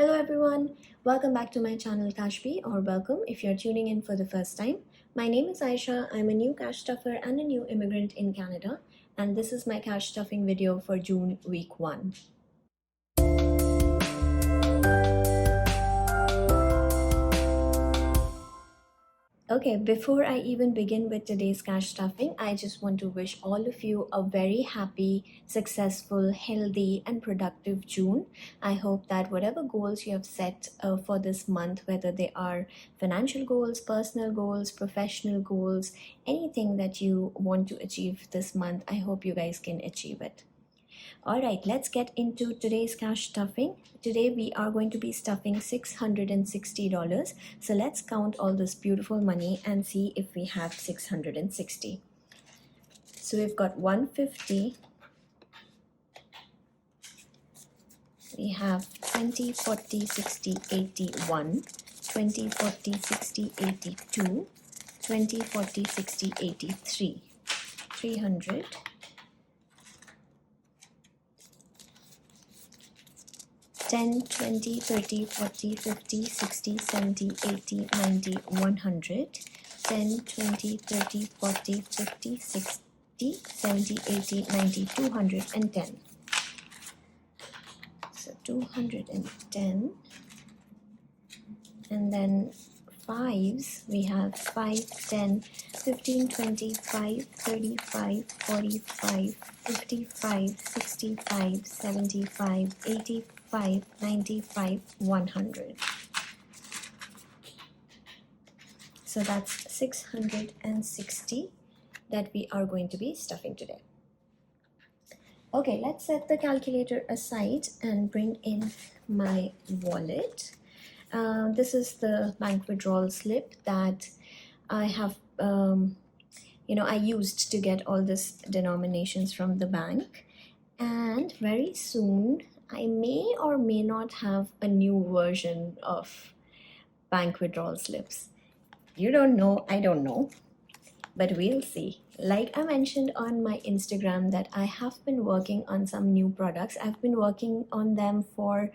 Hello everyone, welcome back to my channel CashBee, or welcome if you're tuning in for the first time. My name is Aisha. I'm a new cash stuffer and a new immigrant in Canada, and this is my cash stuffing video for June week 1. Okay, before I even begin with today's cash stuffing, I just want to wish all of you a very happy, successful, healthy, and productive June. I hope that whatever goals you have set for this month, whether they are financial goals, personal goals, professional goals, anything that you want to achieve this month, I hope you guys can achieve it. Alright, let's get into today's cash stuffing. Today we are going to be stuffing $660. So let's count all this beautiful money and see if we have 660. So we've got 150. We have 20, 40, 60, 81, 20, 40, 60, 82, 20, 40, 60, 83, 300, 10, 20, 30, 40, 50, 60, 70, 80, 90, 100, 10, 20, 30, 40, 50, 60, 70, 80, 90, 210. So 210. And then fives, we have 5, 10, 15, 20, 5, 35, 45, 55, 65, 75, 85, 95, 100. So that's 660 that we are going to be stuffing today. Okay, let's set the calculator aside and bring in my wallet. This is the bank withdrawal slip that I have, I used to get all these denominations from the bank. And very soon, I may or may not have a new version of bank withdrawal slips. You don't know, I don't know, but we'll see. Like I mentioned on my Instagram that I have been working on some new products. I've been working on them for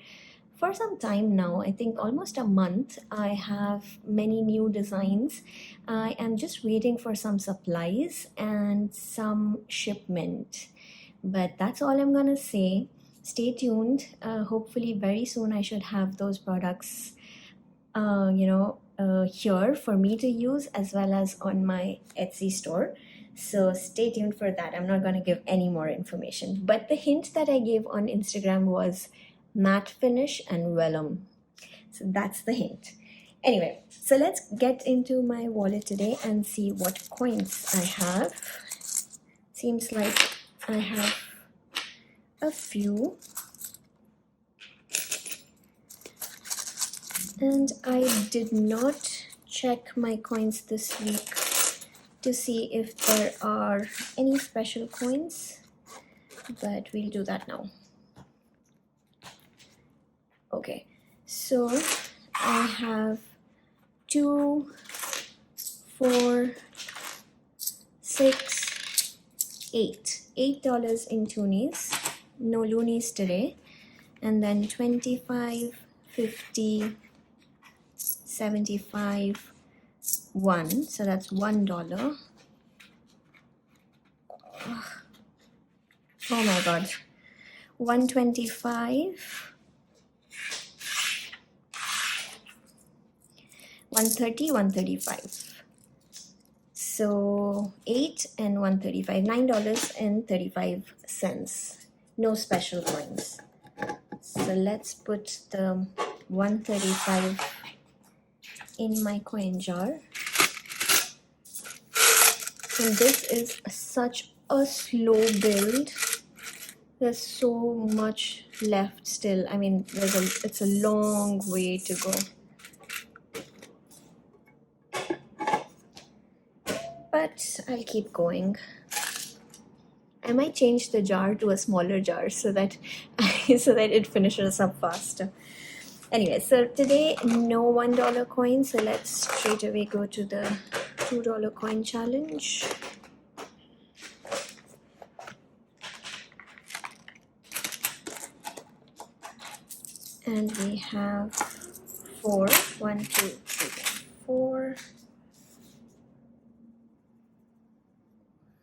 some time now. I think almost a month. I have many new designs. I am just waiting for some supplies and some shipment. But that's all I'm gonna say. Stay tuned. Hopefully very soon I should have those products here for me to use, as well as on my Etsy store. So stay tuned for that. I'm not going to give any more information, but the hint that I gave on Instagram was matte finish and vellum. So that's the hint. Anyway, so let's get into my wallet today and see what coins I have. Seems like I have a few. And I did not check my coins this week to see if there are any special coins, but we'll do that now. Okay, so I have 2, 4, 6, 8. $8 in toonies, no loonies today, and then 25, 50, 75, 1, so that's $1. Oh my god, 125, 130, 135. So 8 and 135, $9.35. No special coins. So let's put the 135 in my coin jar. And this is such a slow build. There's so much left still. I mean, it's a long way to go. But I'll keep going. I might change the jar to a smaller jar so that it finishes up faster. Anyway, so today no $1 coin, so let's straight away go to the $2 coin challenge. and we have 4. 1, 2, 3, 4.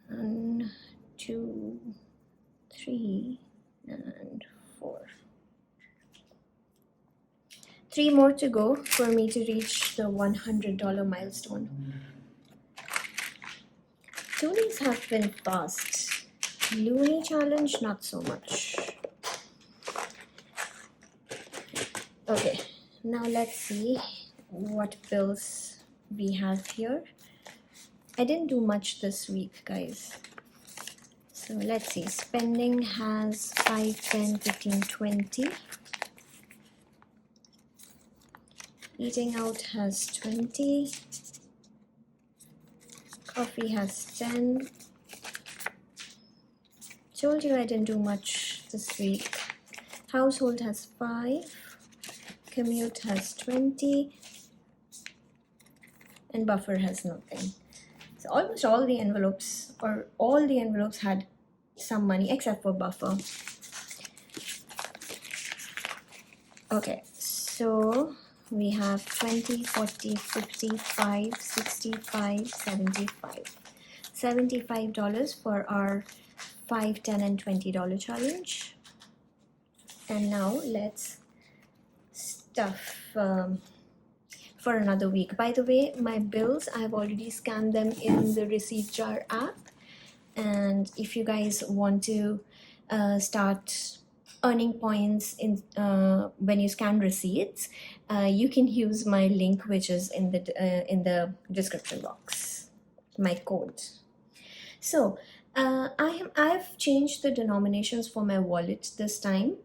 1, 2, 3, and 4. 3 more to go for me to reach the $100 milestone. Toonies have been fast. Looney challenge, not so much. Okay, now let's see what bills we have here. I didn't do much this week, guys. So let's see. Spending has 5, 10, 15, 20. Eating out has 20. Coffee has 10. Told you I didn't do much this week. Household has 5. Commute has 20. And buffer has nothing. So almost all the envelopes, or all the envelopes had some money except for buffer. Okay, so we have 20, 40, 55, 65, 75. $75 for our $5, $10, and $20 challenge. And now let's stuff for another week. By the way, my bills, I've already scanned them in the receipt jar app. And if you guys want to start earning points in when you scan receipts, you can use my link, which is in the description box, my code. So I've changed the denominations for my wallet this time.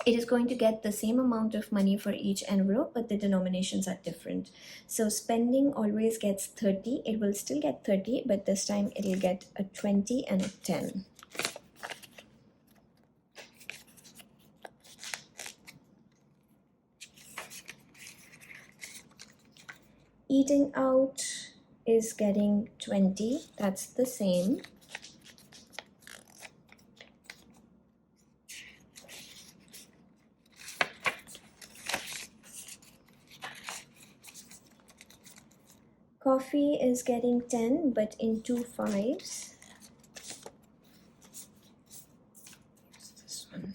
It is going to get the same amount of money for each envelope, but the denominations are different. So spending always gets 30. It will still get 30, but this time it will get a 20 and a 10. Eating out is getting 20. That's the same. Coffee is getting 10, but in 2 5s. This one.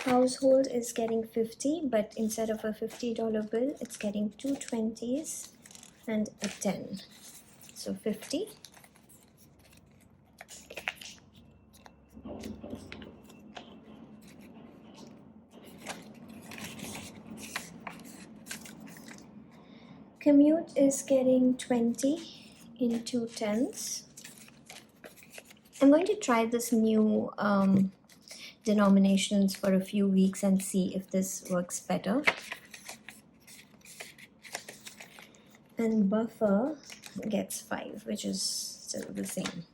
Household is getting 50, but instead of a $50 bill, it's getting 2 20s and a 10. So 50. Commute is getting 20 in 2 10s. I'm going to try this new denominations for a few weeks and see if this works better. And buffer gets 5, which is still the same.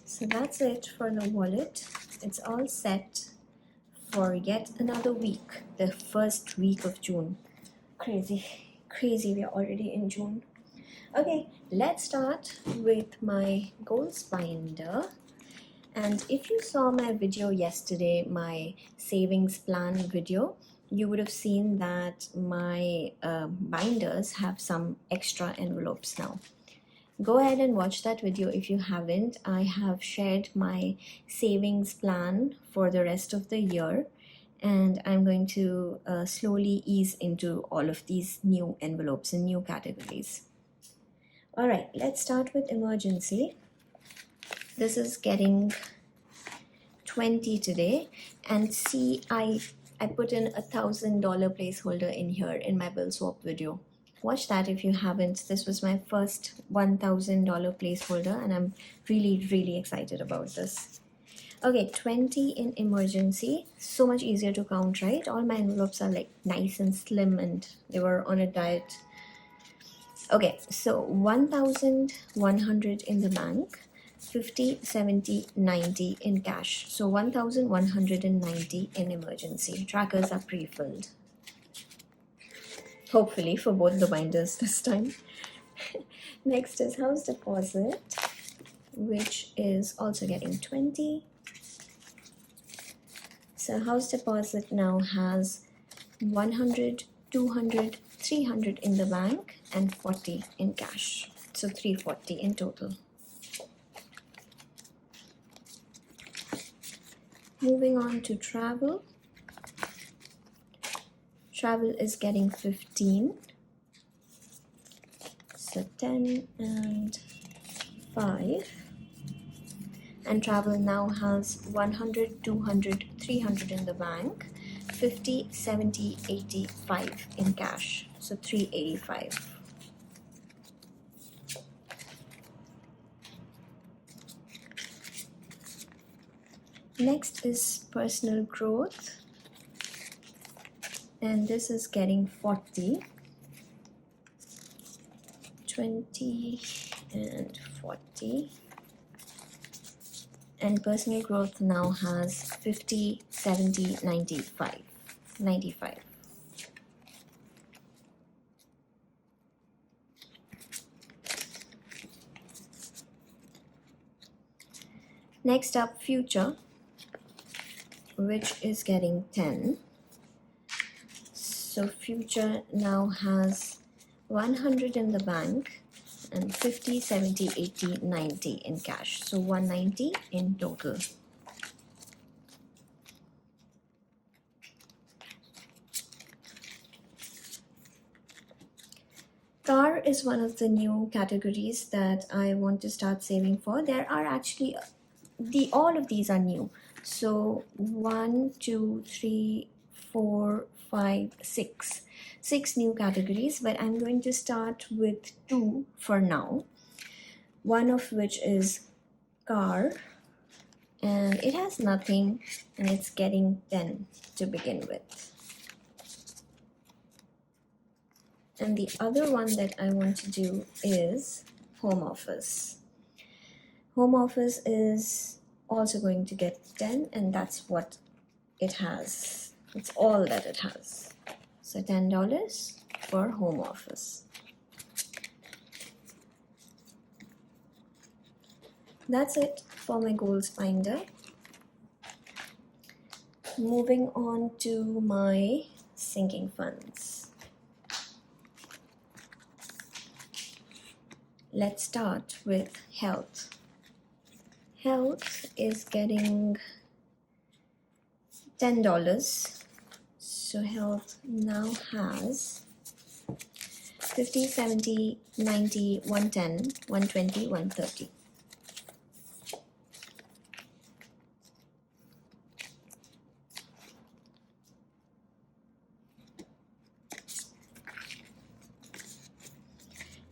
So that's it for the wallet. It's all set for yet another week, the first week of June. Crazy, we are already in June. Okay, let's start with my goals binder. And if you saw my video yesterday, my savings plan video, you would have seen that my binders have some extra envelopes now. Go ahead and watch that video if you haven't. I have shared my savings plan for the rest of the year, and I'm going to slowly ease into all of these new envelopes and new categories. All right, let's start with emergency. This is getting 20 today, and see, I put in $1,000 placeholder in here in my bill swap video. Watch that if you haven't. This was my first $1,000 placeholder, and I'm really excited about this. Okay, 20 in emergency. So much easier to count, right? All my envelopes are like nice and slim, and they were on a diet. Okay, so 1,100 in the bank. 50, 70, 90 in cash. So 1,190 in emergency. Trackers are pre-filled. Hopefully for both the binders this time. Next is house deposit, which is also getting 20. So house deposit now has 100, 200, 300 in the bank and 40 in cash. So 340 in total. Moving on to travel. Travel is getting 15. So 10 and 5. And travel now has 100, 200, 300 in the bank, 50, 70, 85 in cash. So 385. Next is personal growth. And this is getting 40, 20 and 40. And personal growth now has 50, 70, 95. 95. Next up, future, which is getting 10. So future now has 100 in the bank and 50, 70, 80, 90 in cash. So 190 in total. Car is one of the new categories that I want to start saving for. There are actually all of these are new. So 1, 2, 3, 4, 5, 6. 6 new categories, but I'm going to start with 2 for now. One of which is car, and it has nothing, and it's getting 10 to begin with. And the other one that I want to do is home office. Home office is also going to get 10, and that's what it has. It's all that it has. So $10 for home office. That's it for my goals binder. Moving on to my sinking funds. Let's start with health. Health is getting $10. So health now has 50, 70, 90, 110, 120, 130.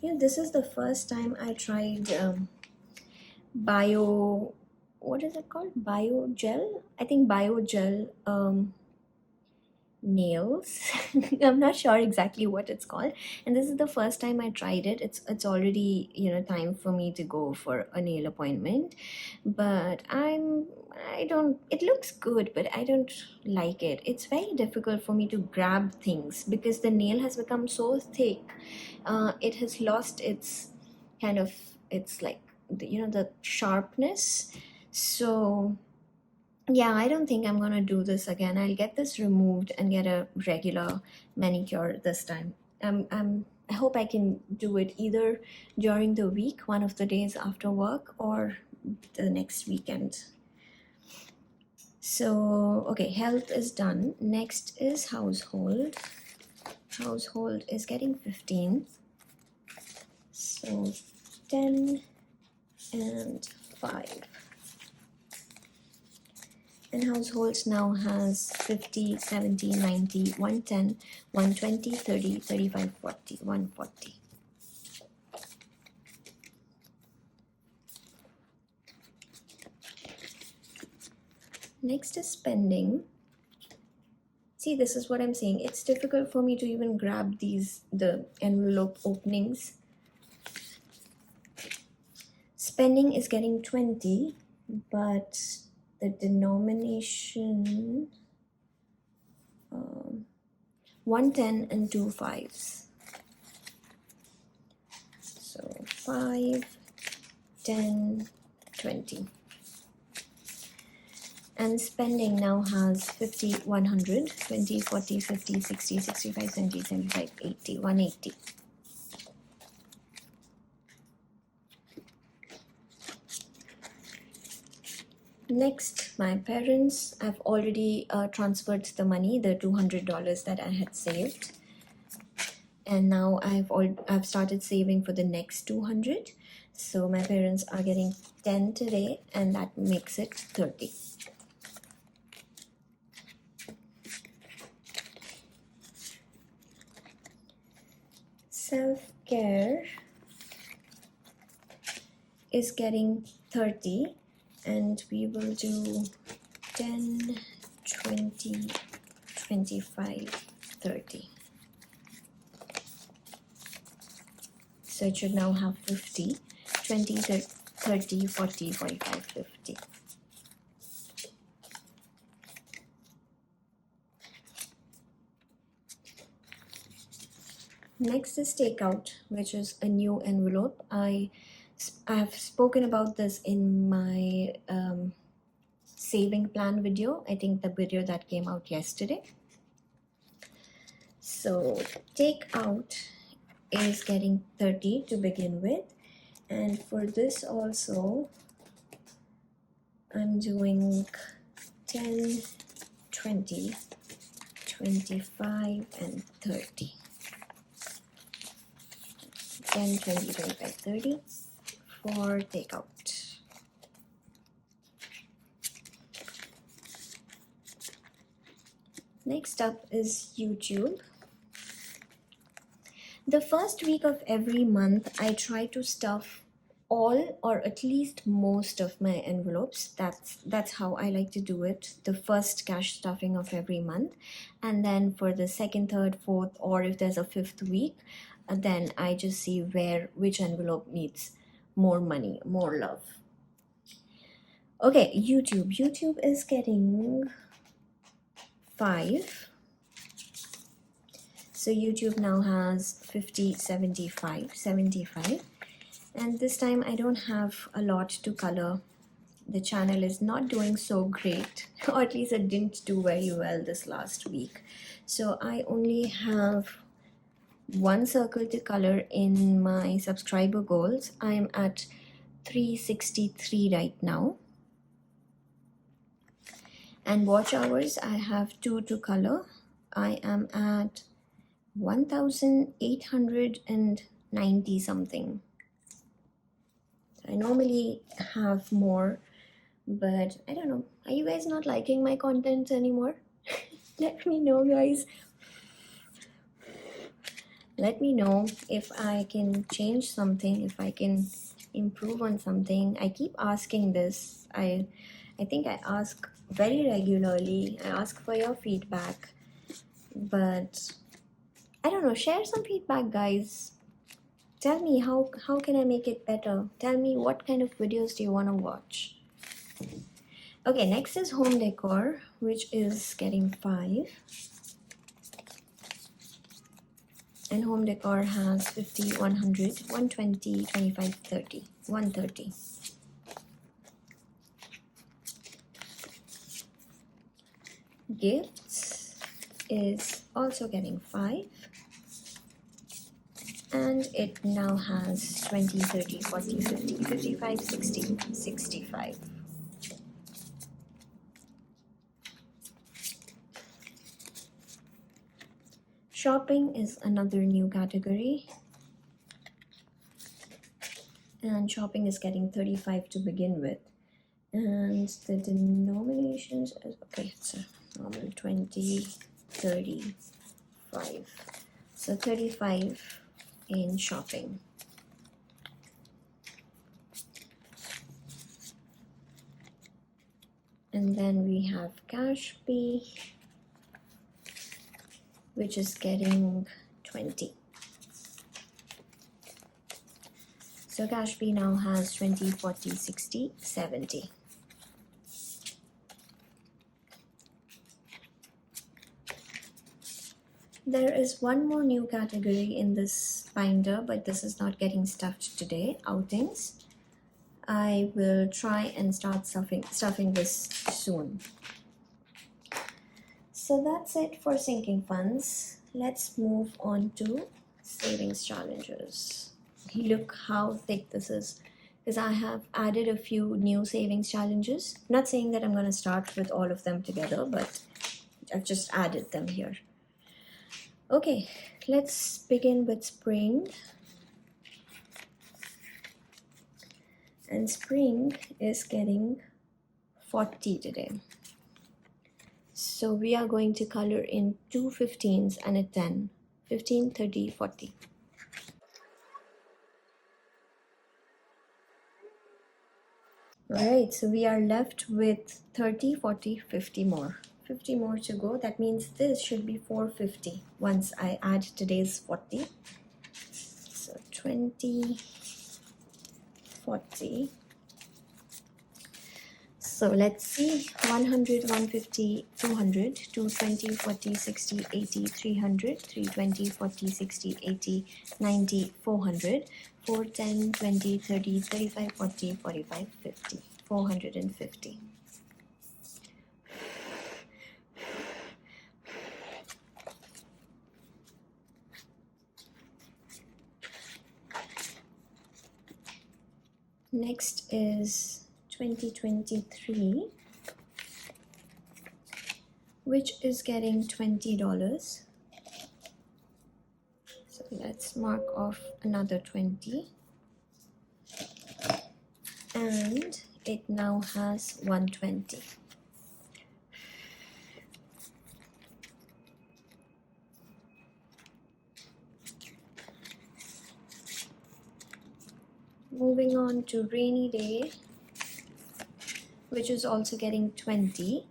Yeah, this is the first time I tried what is it called? Biogel? I think biogel nails. I'm not sure exactly what it's called, and this is the first time I tried it. It's already time for me to go for a nail appointment, but I don't it looks good, but I don't like it. It's very difficult for me to grab things because the nail has become so thick. It has lost its kind of, it's like the sharpness. So yeah, I don't think I'm gonna do this again. I'll get this removed and get a regular manicure this time. I hope I can do it either during the week, one of the days after work, or the next weekend. So okay, health is done. Next is household. Household is getting 15. So 10 and 5. And households now has 50, 70, 90, 110, 120, 30, 35, 40, 140. Next is spending. See, this is what I'm saying. It's difficult for me to even grab the envelope openings. spending is getting 20, but the denomination 110 and 2 5s. So 5, 10, 20. And spending now has 50, 100, 20, 40, 50, 60, 65, 70, 75, 80, 180. Next, my parents have already transferred the money, the $200 that I had saved. And now I've started saving for the next 200. So my parents are getting 10 today, and that makes it 30. Self-care is getting 30, and we will do 10, 20, 25, 30. So it should now have 50, 20, 30, 40, 45, 50. Next is takeout, which is a new envelope. I have spoken about this in my saving plan video. I think the video that came out yesterday. So takeout is getting 30 to begin with, and for this also I'm doing 10, 20, 25 and 30. 10, 20, 25, 30 for takeout. Next up is YouTube. The first week of every month, I try to stuff all or at least most of my envelopes. That's how I like to do it. The first cash stuffing of every month, and then for the second, third, fourth, or if there's a fifth week, then I just see which envelope needs more money, more love. Okay, YouTube is getting 5. So YouTube now has 50, 75, 75. And this time I don't have a lot to color. The channel is not doing so great, or at least it didn't do very well this last week. So I only have one circle to color in my subscriber goals. I'm at 363 right now. And watch hours, I have 2 to color. I am at 1,890 something. I normally have more, but I don't know. Are you guys not liking my content anymore? Let me know, guys. Let me know if I can change something, if I can improve on something. I keep asking this. I think I ask very regularly. I ask for your feedback, but I don't know. Share some feedback, guys. Tell me how can I make it better? Tell me what kind of videos do you want to watch? Okay, next is home decor, which is getting 5. And home decor has 50, 100, 120, 25, 30, 130. Gifts is also getting 5. And it now has 20, 30, 40, 50, 55, 60, 65. Shopping is another new category. And shopping is getting 35 to begin with. And the denominations is, okay, it's a normal 20, 35. So 35 in shopping. And then we have CashBee, which is getting 20. So CashBee now has 20, 40, 60, 70. There is one more new category in this binder, but this is not getting stuffed today. Outings. I will try and start stuffing this soon. So that's it for sinking funds. Let's move on to savings challenges. Look how thick this is, because I have added a few new savings challenges. I'm not saying that I'm going to start with all of them together, but I've just added them here. Okay, let's begin with spring. And spring is getting 40 today. So we are going to color in two 15s and a 10. 15, 30, 40. Alright, so we are left with 30, 40, 50 more. 50 more to go. That means this should be 450 once I add today's 40. So 20, 40. So let's see, 100, 150, 200, 220, 40, 60, 80, 300, 320, 40, 60, 80, 90, 400, 410, 20, 30, 35, 40, 45, 50, 450. Next is 2023, which is getting $20. So let's mark off another 20. And it now has 120. Moving on to rainy day, which is also getting 20.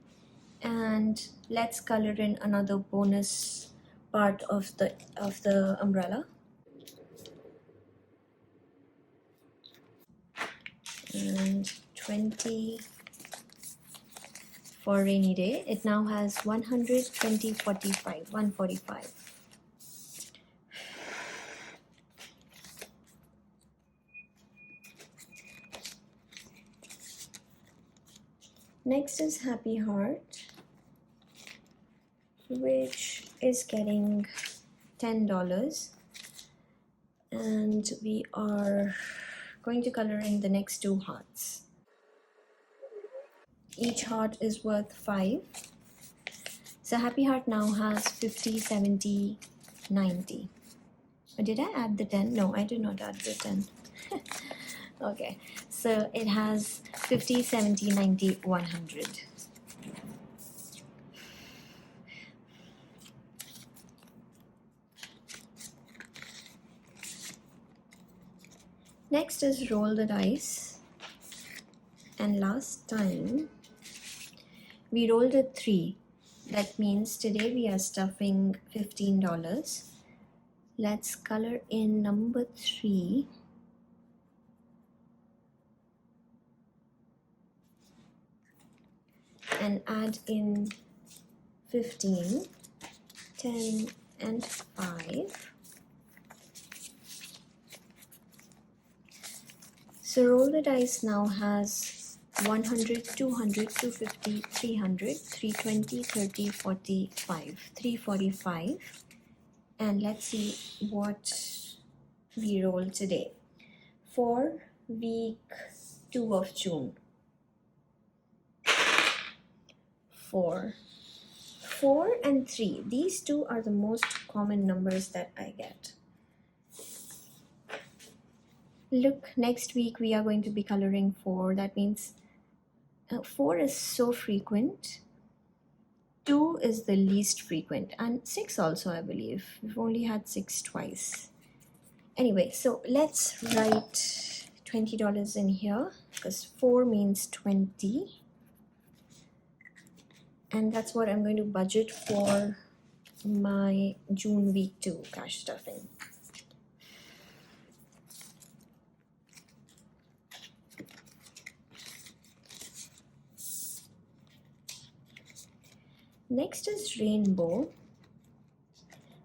And let's color in another bonus part of the umbrella. And 20 for rainy day. It now has 100, 20, 45, 145. Next is Happy Heart, which is getting $10. And we are going to color in the next two hearts. Each heart is worth 5. So Happy Heart now has 50, 70, 90. Did I add the 10? No, I did not add the 10. Okay, so it has 50, 70, 90, 100. Next is roll the dice. And last time we rolled a 3. That means today we are stuffing $15. Let's color in number 3. And add in 15, 10, and 5. So roll the dice now has 100, 200, 250, 300, 320, 30, 45, 345. And let's see what we roll today. For week 2 of June. 4. 4 and 3. These two are the most common numbers that I get. Look, next week we are going to be coloring 4. That means 4 is so frequent. 2 is the least frequent. And 6 also, I believe. We've only had 6 twice. Anyway, so let's write $20 in here, because 4 means 20. And that's what I'm going to budget for my June week 2 cash stuffing. Next is rainbow,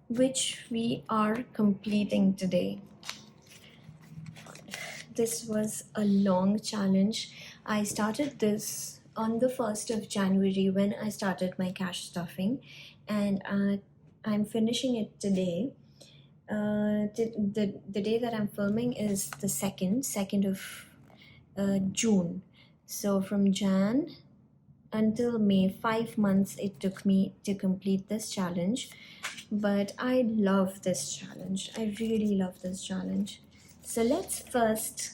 which we are completing today. This was a long challenge. I started this on the 1st of January when I started my cash stuffing, and I'm finishing it today. The day that I'm filming is the 2nd of June. So from Jan until May, 5 months it took me to complete this challenge. But I love this challenge. I really love this challenge. So let's first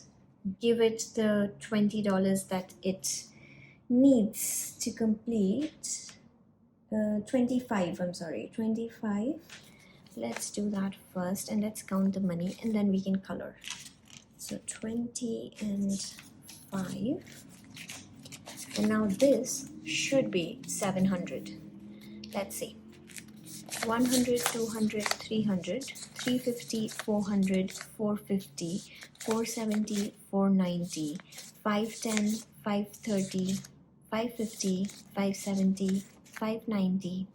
give it the $20 that it needs to complete. 25, I'm sorry, 25. Let's do that first, and let's count the money, and then we can color. So 20 and 5. And now this should be 700. Let's see. 100, 200, 300, 350, 400, 450, 470, 490, 510, 530, 550, 570, 590,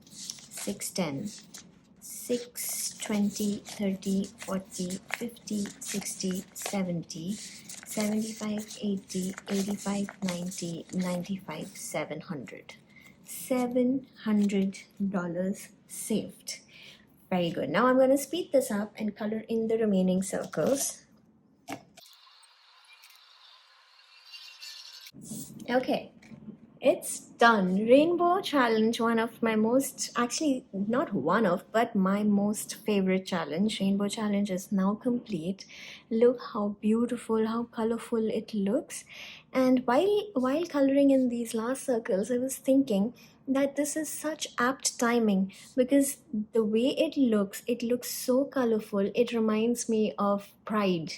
610, 620, 30, 40, 50, 60, 70, 75, 80, 85, 90, 95, 700. $700 saved. Very good. Now I'm going to speed this up and color in the remaining circles. Okay, it's done. Rainbow challenge, one of my most, actually not one of, but my most favorite challenge. Rainbow challenge is now complete. Look how beautiful, how colorful it looks. And while coloring in these last circles, I was thinking that this is such apt timing, because the way it looks so colorful. It reminds me of Pride,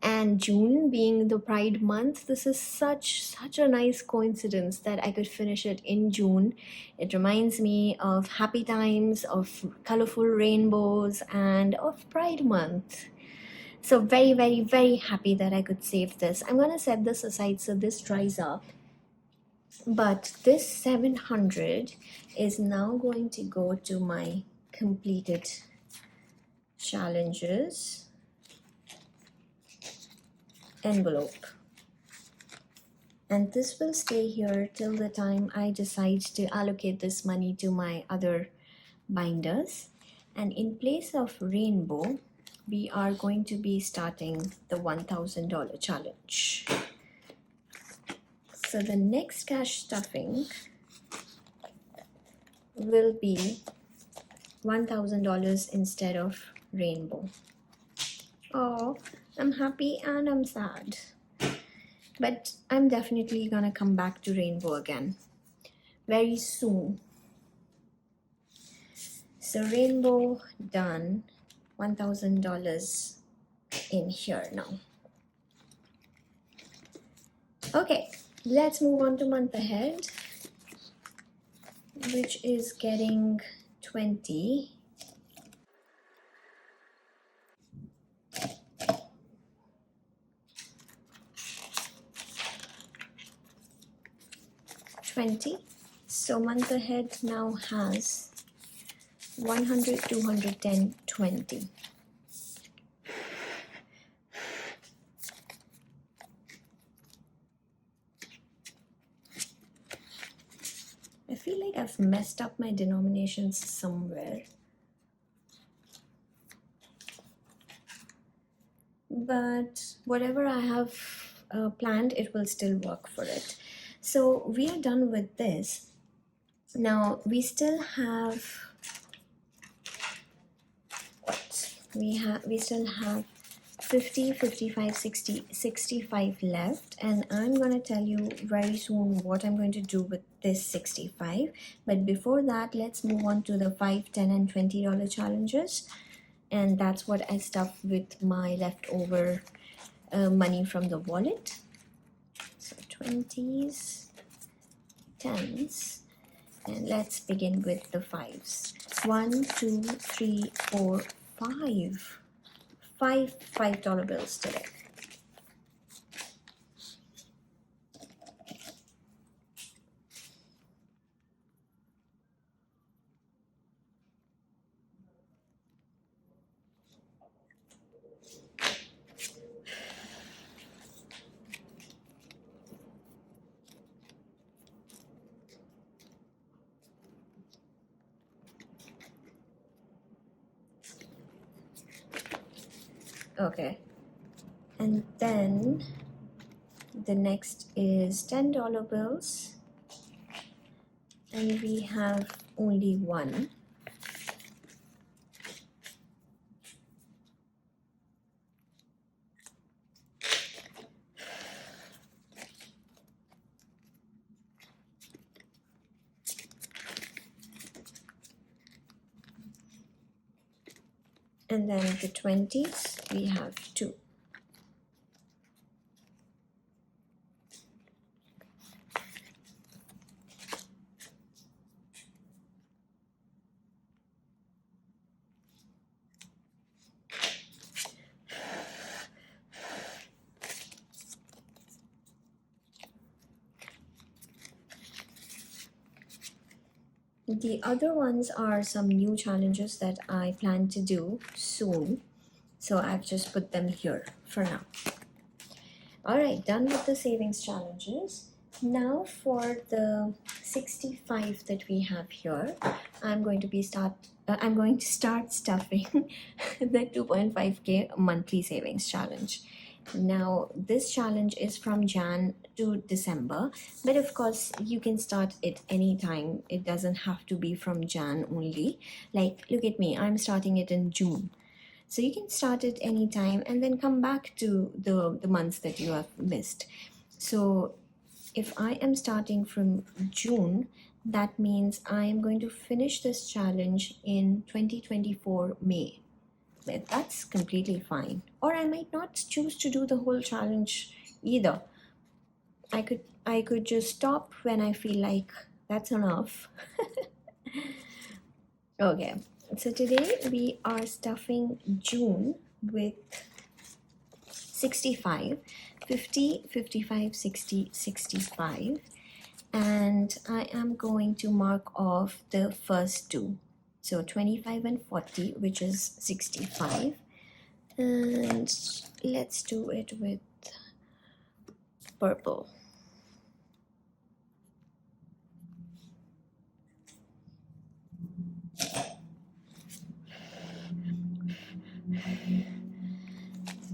and June being the Pride month, this is such a nice coincidence that I could finish it in June. It reminds me of happy times, of colorful rainbows, and of Pride month. So very, very, very happy that I could save this. I'm going to set this aside so this dries up. But this 700 is now going to go to my completed challenges envelope. And this will stay here till the time I decide to allocate this money to my other binders. And in place of rainbow, we are going to be starting the $1,000 challenge. So the next cash stuffing will be $1,000 instead of rainbow. Oh, I'm happy and I'm sad. But I'm definitely gonna come back to rainbow again very soon. So rainbow done. $1,000 in here now. Okay, let's move on to month ahead, which is getting 20. So month ahead now has 100, 210, 20. I feel like I've messed up my denominations somewhere. But whatever I have planned, it will still work for it. So we are done with this. Now we still have we still have 50, 55, 60, 65 left, and I'm going to tell you very soon what I'm going to do with this 65. But before that, let's move on to the 5, 10 and $20 challenges, and that's what I stuff with my leftover money from the wallet. So 20s, 10s, and let's begin with the 5s. 1, 2, 3, 4, 5. 5 $5 bills today. Okay, and then the next is $10 bills, and we have only one. And then the 20s, we have two. The other ones are some new challenges that I plan to do soon. So I've just put them here for now. Alright, done with the savings challenges. Now for the 65 that we have here, I'm going to start stuffing the 2.5k monthly savings challenge. Now this challenge is from Jan to December, but of course you can start it anytime. It doesn't have to be from Jan only. Like, look at me, I'm starting it in June. So you can start it anytime and then come back to the months that you have missed. So if I am starting from June, that means I am going to finish this challenge in 2024 May. But that's completely fine. Or I might not choose to do the whole challenge either. I could just stop when I feel like that's enough. Okay. So today we are stuffing June with 65, 50, 55, 60, 65. And I am going to mark off the first two. So 25 and 40, which is 65. And let's do it with purple.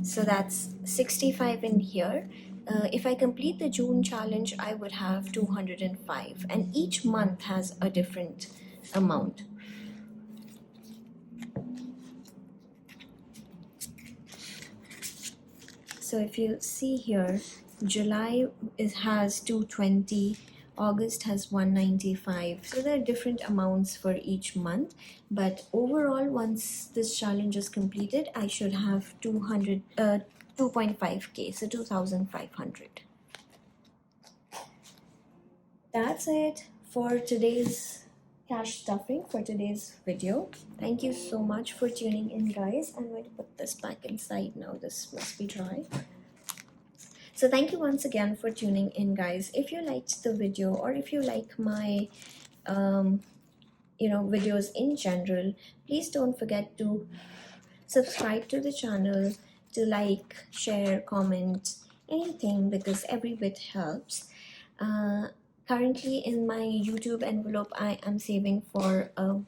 So that's 65 in here. If I complete the June challenge, I would have 205, and each month has a different amount. So if you see here, July has 220, August has 195. So there are different amounts for each month, but overall, once this challenge is completed, I should have 2.5k, so 2,500. That's it for today's cash stuffing, for today's video. Thank you so much for tuning in, guys. I'm going to put this back inside now. This must be dry. So thank you once again for tuning in, guys. If you liked the video, or if you like my videos in general, please don't forget to subscribe to the channel, to like, share, comment, anything, because every bit helps. Currently in my YouTube envelope, I am saving for a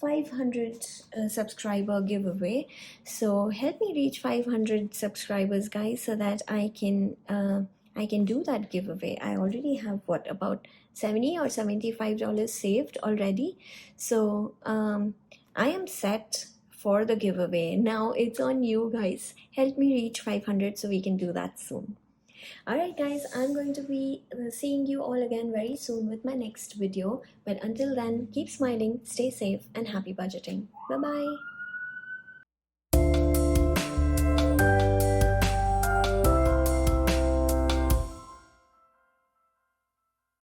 500 subscriber giveaway. So help me reach 500 subscribers, guys, so that I can do that giveaway. I already have about $70 or $75 saved already. So I am set for the giveaway. Now it's on you, guys. Help me reach 500 so we can do that soon. Alright, guys, I'm going to be seeing you all again very soon with my next video. But until then, keep smiling, stay safe, and happy budgeting. Bye-bye.